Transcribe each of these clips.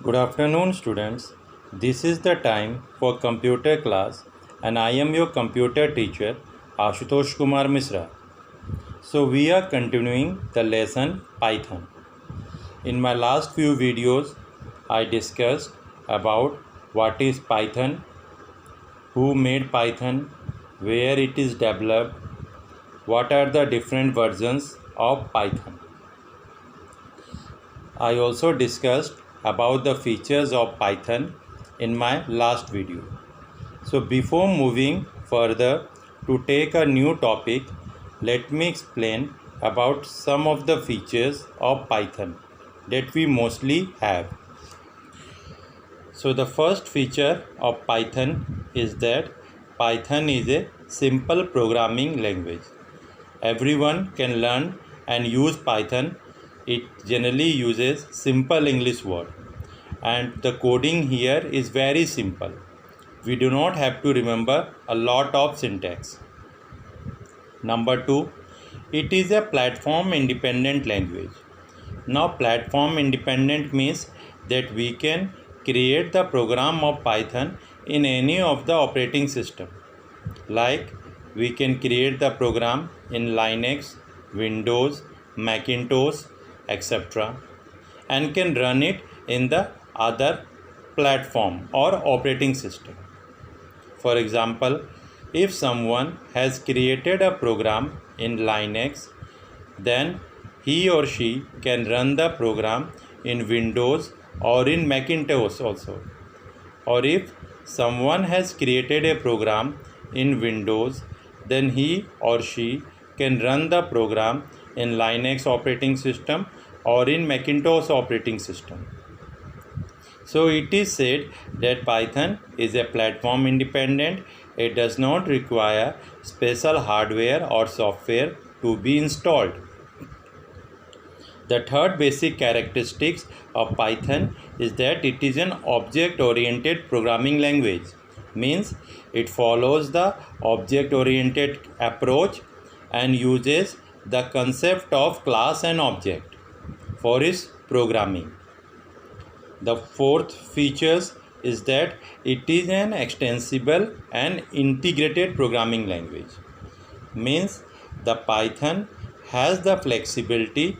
Good afternoon, students. This is the time for computer class, and I am your computer teacher, Ashutosh Kumar Misra. So, we are continuing the lesson Python. In my last few videos, I discussed about what is Python, who made Python, where it is developed, what are the different versions of Python. I also discussed about the features of Python in my last video. So before moving further to take a new topic, let me explain about some of the features of Python that we mostly have. So the first feature of Python is that Python is a simple programming language. Everyone can learn and use Python. It generally uses simple English words, and the coding here is very simple. We do not have to remember a lot of syntax. Number 2, it is a platform independent language. Now platform independent means that we can create the program of Python in any of the operating system. Like we can create the program in Linux, Windows, Macintosh, etc. and can run it in the other platform or operating system. For example, if someone has created a program in Linux, then he or she can run the program in Windows or in Macintosh also. Or if someone has created a program in Windows, then he or she can run the program in Linux operating system or in Macintosh operating system. So it is said that Python is a platform independent. It does not require special hardware or software to be installed. The third basic characteristics of Python is that it is an object-oriented programming language. Means it follows the object-oriented approach and uses the concept of class and object for its programming. The fourth feature is that it is an extensible and integrated programming language. Means the Python has the flexibility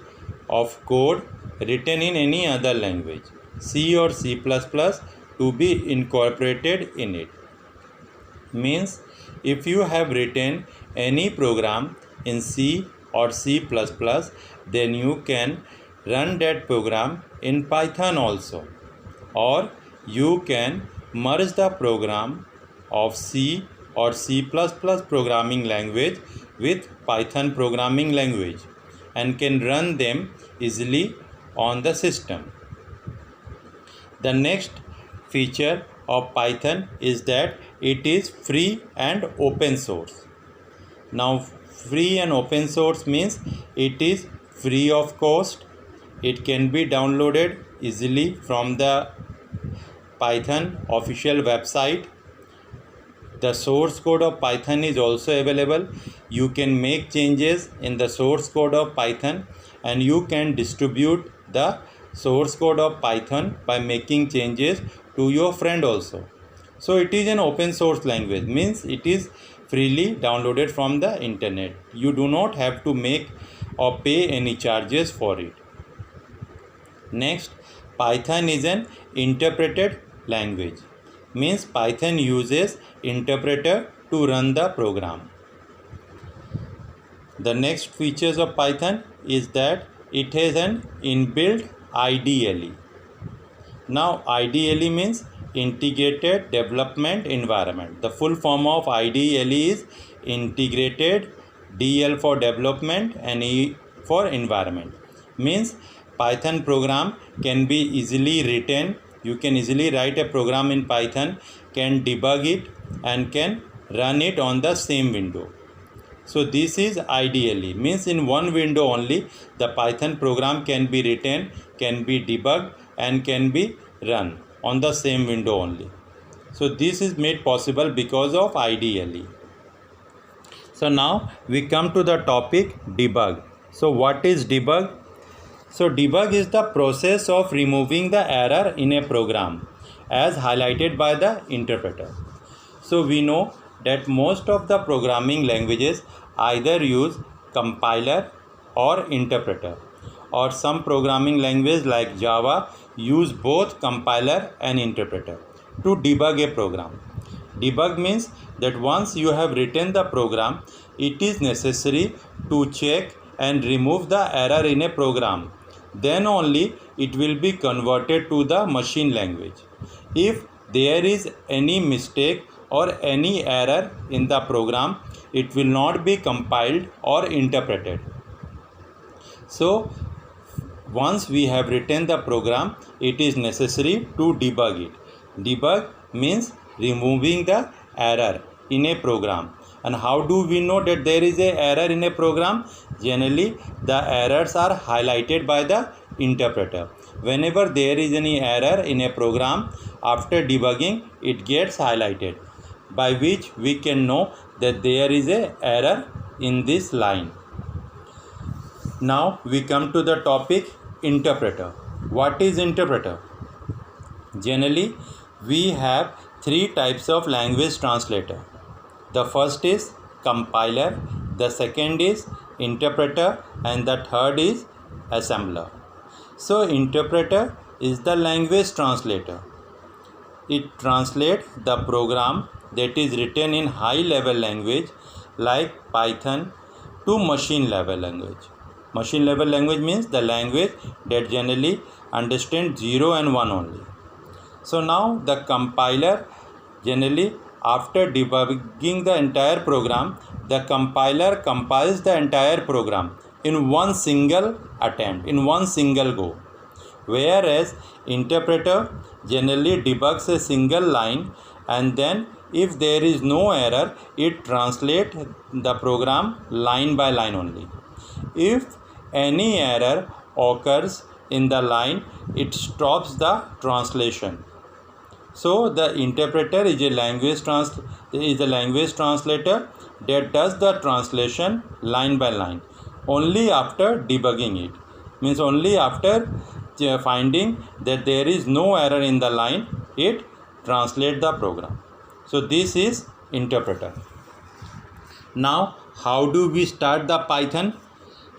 of code written in any other language, C or C++, to be incorporated in it. Means if you have written any program in C or C++, then you can run that program in Python also, or you can merge the program of C or C++ programming language with Python programming language and can run them easily on the system. The next feature of Python is that it is free and open source. Now free and open source means it is free of cost. It can be downloaded easily from the Python official website. The source code of Python is also available. You can make changes in the source code of Python, and you can distribute the source code of Python by making changes to your friend also. So it is an open source language, means it is freely downloaded from the internet. You do not have to make or pay any charges for it. Next, Python is an interpreted language. Means Python uses interpreter to run the program. The next features of Python is that it has an inbuilt IDLE. Now IDLE means Integrated Development Environment. The full form of IDLE is Integrated, DL for Development and E for Environment. Means Python program can be easily written. You can easily write a program in Python, can debug it and can run it on the same window. So this is IDLE, means in one window only the Python program can be written, can be debugged and can be run on the same window only. So this is made possible because of IDLE. So now we come to the topic debug. So what is debug? So debug is the process of removing the error in a program as highlighted by the interpreter. So we know that most of the programming languages either use compiler or interpreter, or some programming language like Java use both compiler and interpreter to debug a program. Debug means that once you have written the program, it is necessary to check and remove the error in a program. Then only it will be converted to the machine language. If there is any mistake or any error in the program, it will not be compiled or interpreted. So once we have written the program, it is necessary to debug it. Debug means removing the error in a program. And how do we know that there is a error in a program? Generally, the errors are highlighted by the interpreter. Whenever there is any error in a program, after debugging, it gets highlighted, by which we can know that there is a error in this line. Now we come to the topic interpreter. What is interpreter? Generally, we have three types of language translator. The first is compiler, the second is interpreter, and the third is assembler. So interpreter is the language translator. It translates the program that is written in high level language like Python to machine level language. Machine level language means the language that generally understands 0 and 1 only. So now the compiler, generally after debugging the entire program, the compiler compiles the entire program in one single attempt, in one single go. Whereas interpreter generally debugs a single line, and then if there is no error, it translates the program line by line only. If any error occurs in the line, it stops the translation. So the interpreter is a language translator that does the translation line by line only after debugging it. Means only after finding that there is no error in the line, it translates the program. So this is interpreter. Now how do we start the Python?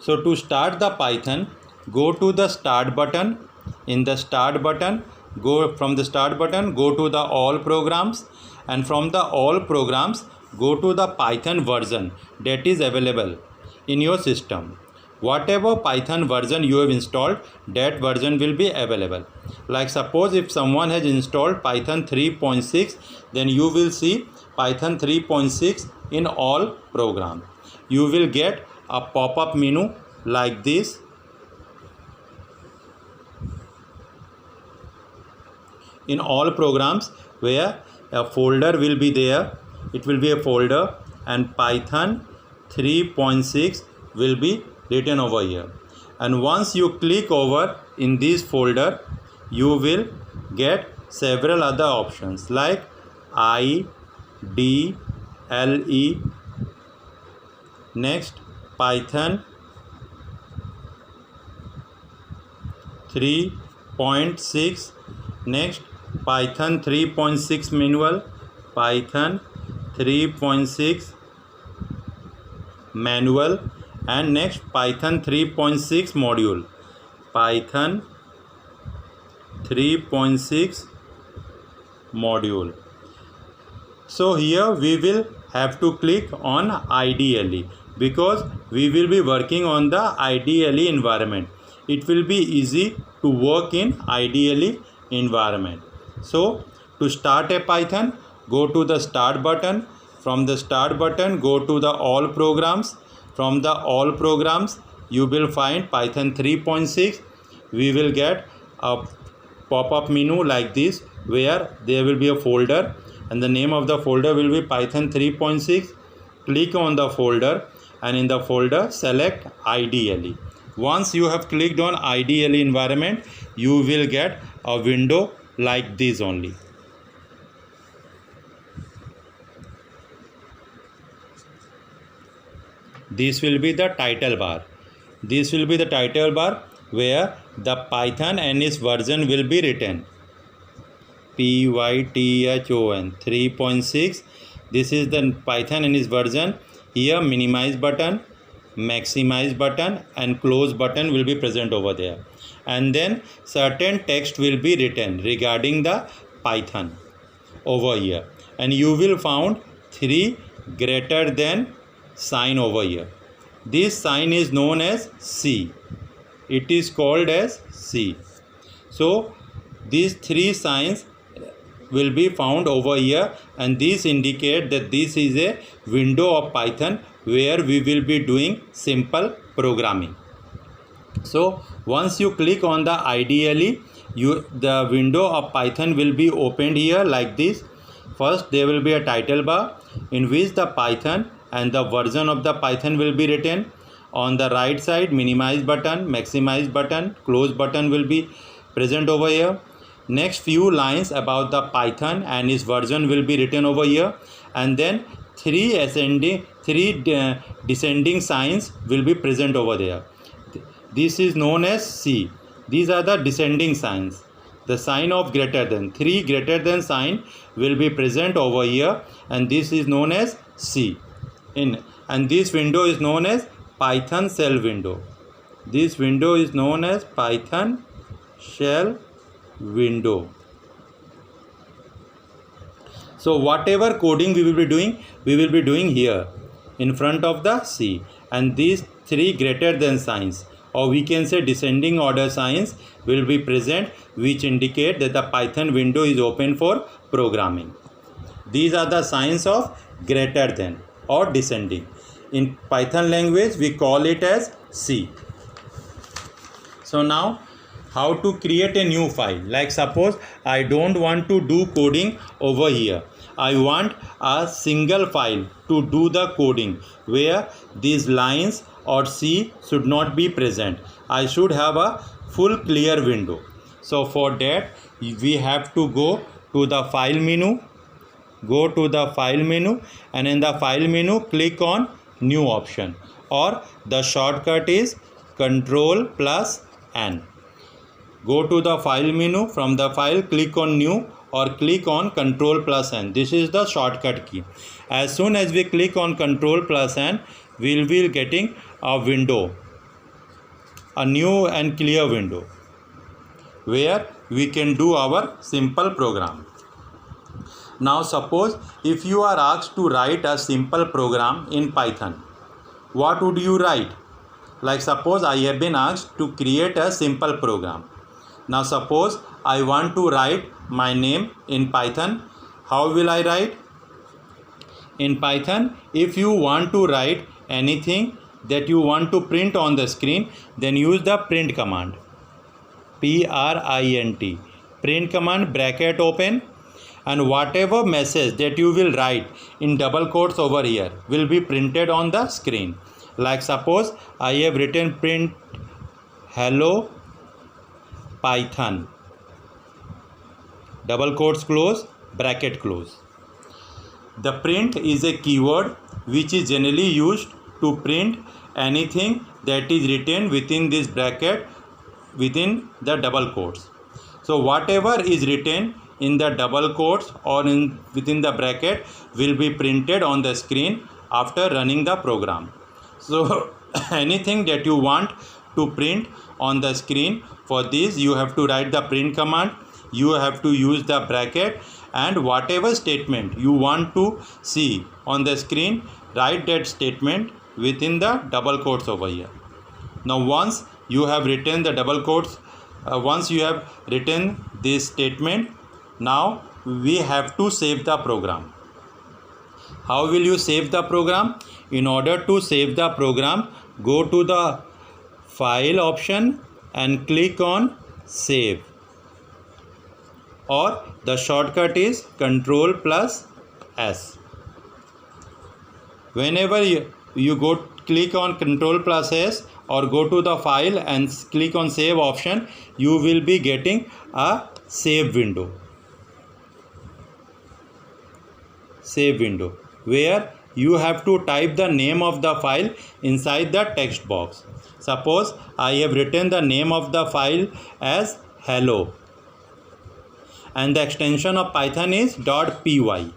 So to start the Python, go to the start button. In the start button, go to the all programs, and from the all programs go to the Python version that is available in your system. Whatever Python version you have installed, that version will be available. Like suppose if someone has installed Python 3.6, then you will see Python 3.6 in all programs. You will get a pop-up menu like this. In all programs, where a folder will be there, it will be a folder, and Python 3.6 will be written over here. And once you click over in this folder, you will get several other options like IDLE, next Python 3.6, next Python 3.6 manual, Python 3.6 manual, and next Python 3.6 module, Python 3.6 module. So here we will have to click on IDLE because we will be working on the IDLE environment. It will be easy to work in IDLE environment. So to start a Python, go to the start button. From the start button, go to the all programs. From the all programs, you will find Python 3.6. We will get a pop-up menu like this, where there will be a folder, and the name of the folder will be Python 3.6. Click on the folder, and in the folder select IDLE. Once you have clicked on IDLE environment, you will get a window like this only. This will be the title bar. This will be the title bar. where the Python and its version will be written. Python 3.6. This is the Python and its version. Here minimize button, maximize button and close button will be present over there, and then certain text will be written regarding the Python over here, and you will found 3 greater than sign over here. This sign is known as C. It is called as C. So these 3 signs will be found over here, and these indicate that this is a window of Python where we will be doing simple programming. So once you click on the IDLE, the window of Python will be opened here like this. First there will be a title bar in which the Python and the version of the Python will be written. On the right side, minimize button, maximize button, close button will be present over here. Next few lines about the Python and its version will be written over here, and then 3 descending signs will be present over there. This is known as C. These are the descending signs. The sign of greater than, 3 greater than sign will be present over here, and this is known as C. And this window is known as Python shell window. This window is known as Python shell window. So whatever coding we will be doing here in front of the C, and these 3 greater than signs, or we can say descending order signs, will be present, which indicate that the Python window is open for programming. These are the signs of greater than or descending. In Python language we call it as C. So now, how to create a new file? Like suppose I don't want to do coding over here. I want a single file to do the coding where these lines or C should not be present. I should have a full clear window. So for that we have to go to the file menu. Go to the file menu, and in the file menu click on new option, or the shortcut is Ctrl+N. Go to the file menu, from the file click on new or click on Ctrl+N. This is the shortcut key. As soon as we click on Ctrl+N, we will be getting a window, a new and clear window where we can do our simple program. Now suppose if you are asked to write a simple program in Python, what would you write? Like suppose I have been asked to create a simple program. Now suppose I want to write my name in Python. How will I write? In Python, if you want to write anything that you want to print on the screen, then use the print command. Print. Print command, bracket open, and whatever message that you will write in double quotes over here will be printed on the screen. Like suppose I have written print hello Python, double quotes close, bracket close. The print is a keyword which is generally used to print anything that is written within this bracket, within the double quotes. So whatever is written in the double quotes or within the bracket will be printed on the screen after running the program. So anything that you want to print on the screen, for this you have to write the print command, you have to use the bracket, and whatever statement you want to see on the screen, write that statement within the double quotes over here. Now once you have written the double quotes, once you have written this statement, now we have to save the program. How will you save the program? In order to save the program, go to the file option and click on save, or the shortcut is Ctrl+S. Whenever you go click on Ctrl+S or go to the file and click on save option, you will be getting a save window. Save window where you have to type the name of the file inside the text box. Suppose I have written the name of the file as hello and the extension of Python is .py.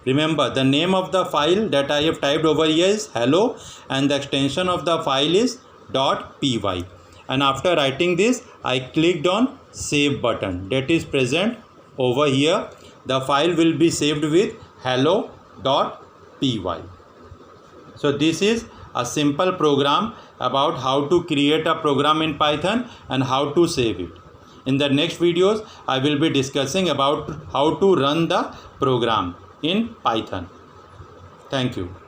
Remember, the name of the file that I have typed over here is hello and the extension of the file is .py. And after writing this, I clicked on save button that is present over here. The file will be saved with hello.py. So this is a simple program about how to create a program in Python and how to save it. In the next videos, I will be discussing about how to run the program in Python. Thank you.